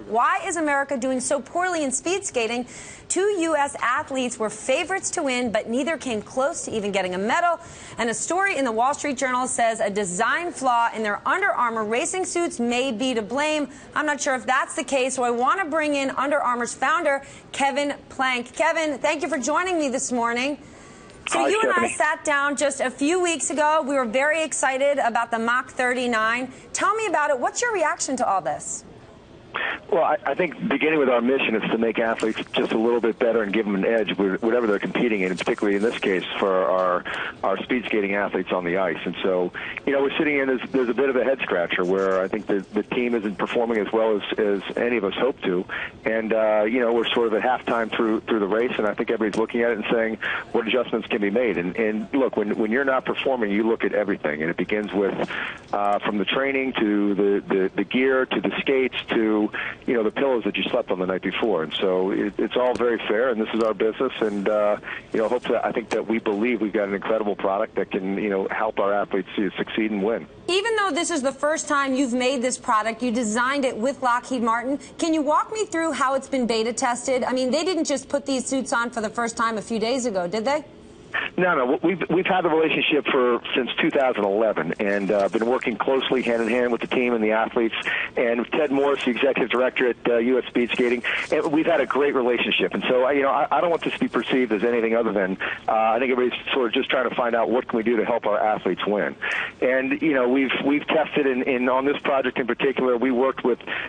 Why is America doing so poorly in speed skating? Two U.S. athletes were favorites to win, but neither came close to even getting a medal. And a story in the Wall Street Journal says a design flaw in their Under Armour racing suits may be to blame. I'm not sure if that's the case, so I want to bring in Under Armour's founder, Kevin Plank. Kevin, thank you for joining me this morning. So Hi, you Stephanie. and I sat down just a few weeks ago. We were very excited about the Mach 39. Tell me about it. What's your reaction to all this? Well, I think beginning with our mission is to make athletes just a little bit better and give them an edge, whatever they're competing in, and particularly in this case for our speed skating athletes on the ice. And so, we're sitting in, there's a bit of a head scratcher where I think the team isn't performing as well as any of us hope to. And, we're sort of at halftime through the race, and I think everybody's looking at it and saying what adjustments can be made. And look, when you're not performing, you look at everything, and it begins with from the training to the gear to the skates to the pillows that you slept on the night before. And so it's all very fair, and this is our business. And, hopefully, I think that we believe we've got an incredible product that can, help our athletes succeed and win. Even though this is the first time you've made this product, you designed it with Lockheed Martin. Can you walk me through how it's been beta tested? I mean, they didn't just put these suits on for the first time a few days ago, did they? No. We've had the relationship since 2011, and been working closely hand in hand with the team and the athletes. And Ted Morris, the executive director at U.S. Speed Skating, and we've had a great relationship. And so, I don't want this to be perceived as anything other than I think everybody's sort of just trying to find out what can we do to help our athletes win. And we've tested, and on this project in particular, we worked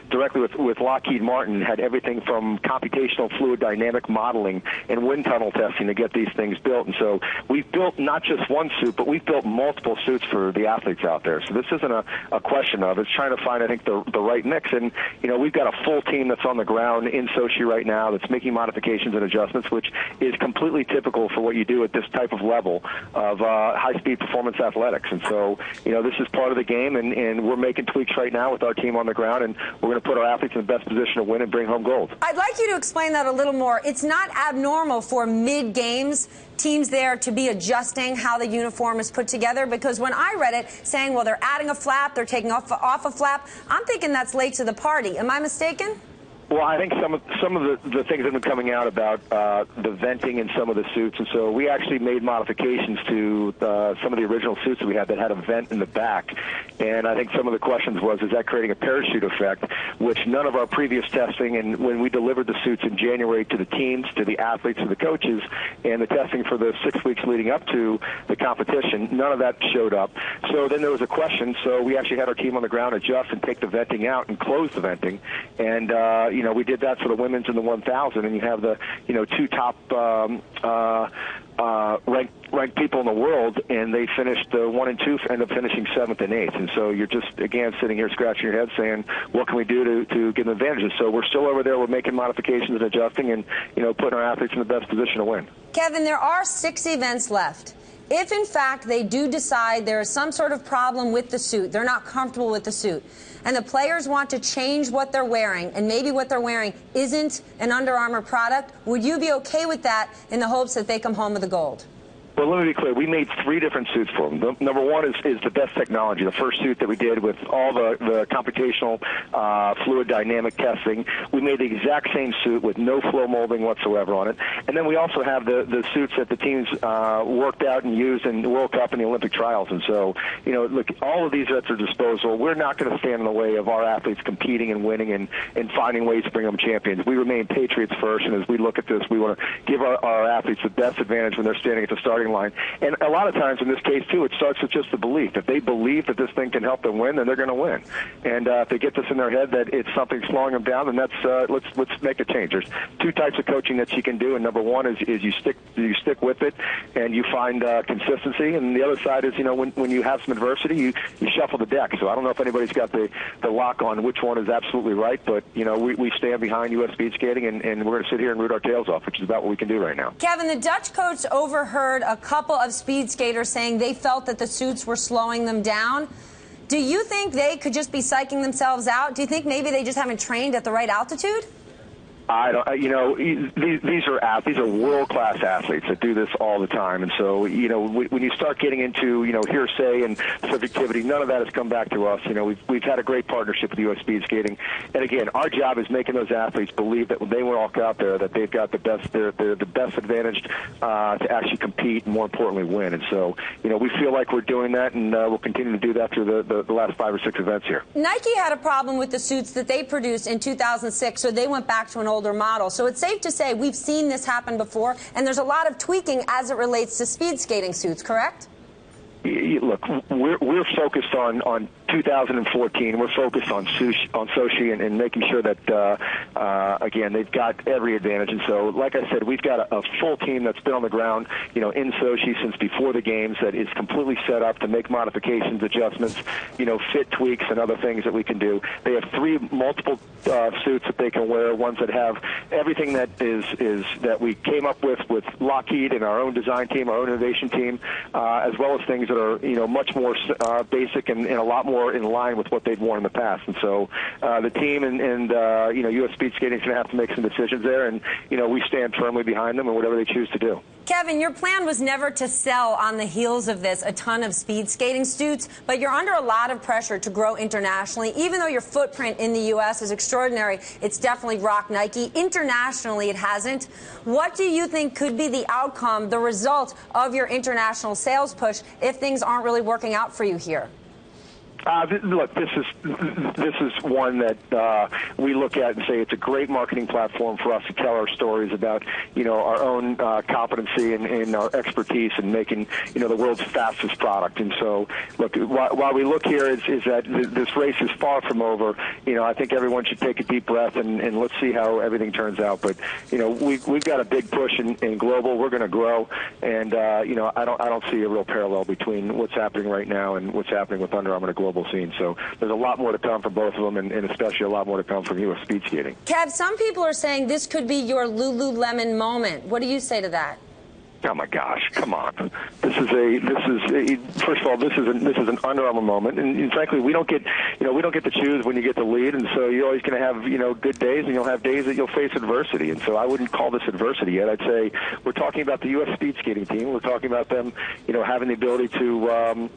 directly with Lockheed Martin, had everything from computational fluid dynamic modeling and wind tunnel testing to get these things built. And so we've built not just one suit, but we've built multiple suits for the athletes out there. So this isn't a question of, it's trying to find, I think, the right mix. And, we've got a full team that's on the ground in Sochi right now that's making modifications and adjustments, which is completely typical for what you do at this type of level of high-speed performance athletics. And so, this is part of the game, and we're making tweaks right now with our team on the ground, and we're going to put our athletes in the best position to win and bring home gold. I'd like you to explain that a little more. It's not abnormal for mid-games teams there to be adjusting how the uniform is put together, because when I read it saying, well, they're adding a flap, they're taking off a flap, I'm thinking that's late to the party. Am I mistaken? Well, I think some of the things have been coming out about the venting in some of the suits, and so we actually made modifications to some of the original suits that we had that had a vent in the back. And I think some of the questions was, is that creating a parachute effect, which none of our previous testing, and when we delivered the suits in January to the teams, to the athletes, to the coaches, and the testing for the 6 weeks leading up to the competition, none of that showed up. So then there was a question, so we actually had our team on the ground adjust and take the venting out and close the venting. And, we did that for the women's and the 1,000, and you have the, two top ranked people in the world, and they finished 1 and 2, end up finishing 7th and 8th. And so you're just, again, sitting here scratching your head saying, what can we do to get advantages? So we're still over there. We're making modifications and adjusting and, putting our athletes in the best position to win. Kevin, there are 6 events left. If, in fact, they do decide there is some sort of problem with the suit, they're not comfortable with the suit, and the players want to change what they're wearing, and maybe what they're wearing isn't an Under Armour product, would you be okay with that in the hopes that they come home with the gold? Well, let me be clear. We made 3 different suits for them. Number one is the best technology. The first suit that we did with all the computational fluid dynamic testing, we made the exact same suit with no flow molding whatsoever on it. And then we also have the suits that the teams worked out and used in the World Cup and the Olympic trials. And so, look, all of these are at their disposal. We're not going to stand in the way of our athletes competing and winning and finding ways to bring them champions. We remain patriots first, and as we look at this, we want to give our athletes the best advantage when they're standing at the starting line. And a lot of times in this case, too, it starts with just the belief. If they believe that this thing can help them win, then they're going to win. And if they get this in their head that it's something slowing them down, then that's let's make a change. There's 2 types of coaching that you can do, and number one is you stick with it and you find consistency, and the other side is when you have some adversity, you shuffle the deck. So I don't know if anybody's got the lock on which one is absolutely right, but we stand behind U.S. Speed Skating, and we're going to sit here and root our tails off, which is about what we can do right now. Kevin, the Dutch coach overheard a couple of speed skaters saying they felt that the suits were slowing them down. Do you think they could just be psyching themselves out? Do you think maybe they just haven't trained at the right altitude? I don't. These are world-class athletes that do this all the time, and so when you start getting into hearsay and subjectivity, none of that has come back to us. We've had a great partnership with U.S. Speed Skating, and again, our job is making those athletes believe that when they walk out there, that they've got the best. They're the best advantaged to actually compete and more importantly win. And so we feel like we're doing that, and we'll continue to do that through the last 5 or 6 events here. Nike had a problem with the suits that they produced in 2006, so they went back to an older model. So it's safe to say we've seen this happen before, and there's a lot of tweaking as it relates to speed skating suits, correct? Look, we're focused on 2014. We're focused on Sochi and making sure that again they've got every advantage. And so, like I said, we've got a full team that's been on the ground, in Sochi since before the games, that is completely set up to make modifications, adjustments, fit tweaks and other things that we can do. They have 3 multiple suits that they can wear, ones that have everything that is that we came up with Lockheed and our own design team, our own innovation team, as well as things that are much more basic and a lot more in line with what they've worn in the past. And so the team and U.S. Speed Skating is going to have to make some decisions there, and we stand firmly behind them and whatever they choose to do. Kevin, your plan was never to sell on the heels of this a ton of speed skating suits, but you're under a lot of pressure to grow internationally. Even though your footprint in the U.S. is extraordinary, it's definitely rocked Nike. Internationally, it hasn't. What do you think could be the outcome, the result of your international sales push if things aren't really working out for you here? Look, this is one that we look at and say it's a great marketing platform for us to tell our stories about, our own competency and our expertise in making, the world's fastest product. And so, look, while we look here is that this race is far from over. I think everyone should take a deep breath and let's see how everything turns out. But we've got a big push in global. We're going to grow, and I don't see a real parallel between what's happening right now and what's happening with Under Armour in a global scene. So there's a lot more to come from both of them, and especially a lot more to come from U.S. Speed Skating. Kev, some people are saying this could be your Lululemon moment. What do you say to that? Oh my gosh! Come on. First of all, this is an Under Armour moment, and frankly, we don't get to choose when you get the lead, and so you're always going to have good days, and you'll have days that you'll face adversity, and so I wouldn't call this adversity yet. I'd say we're talking about the U.S. Speed Skating team. We're talking about them, having the ability to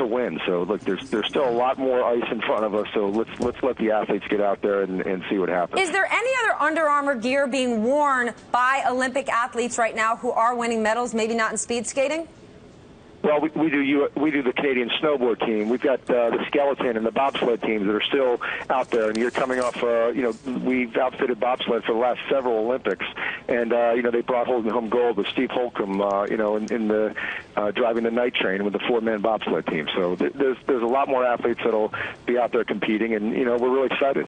win. So look, there's still a lot more ice in front of us. So let's let the athletes get out there and see what happens. Is there any other Under Armour gear being worn by Olympic athletes right now who are winning medals, maybe not in speed skating? Well, we do the Canadian snowboard team. We've got the skeleton and the bobsled teams that are still out there. And you're coming off, we've outfitted bobsled for the last several Olympics, and they brought home gold with Steve Holcomb, in the driving the night train with the 4-man bobsled team. So there's a lot more athletes that'll be out there competing, and we're really excited.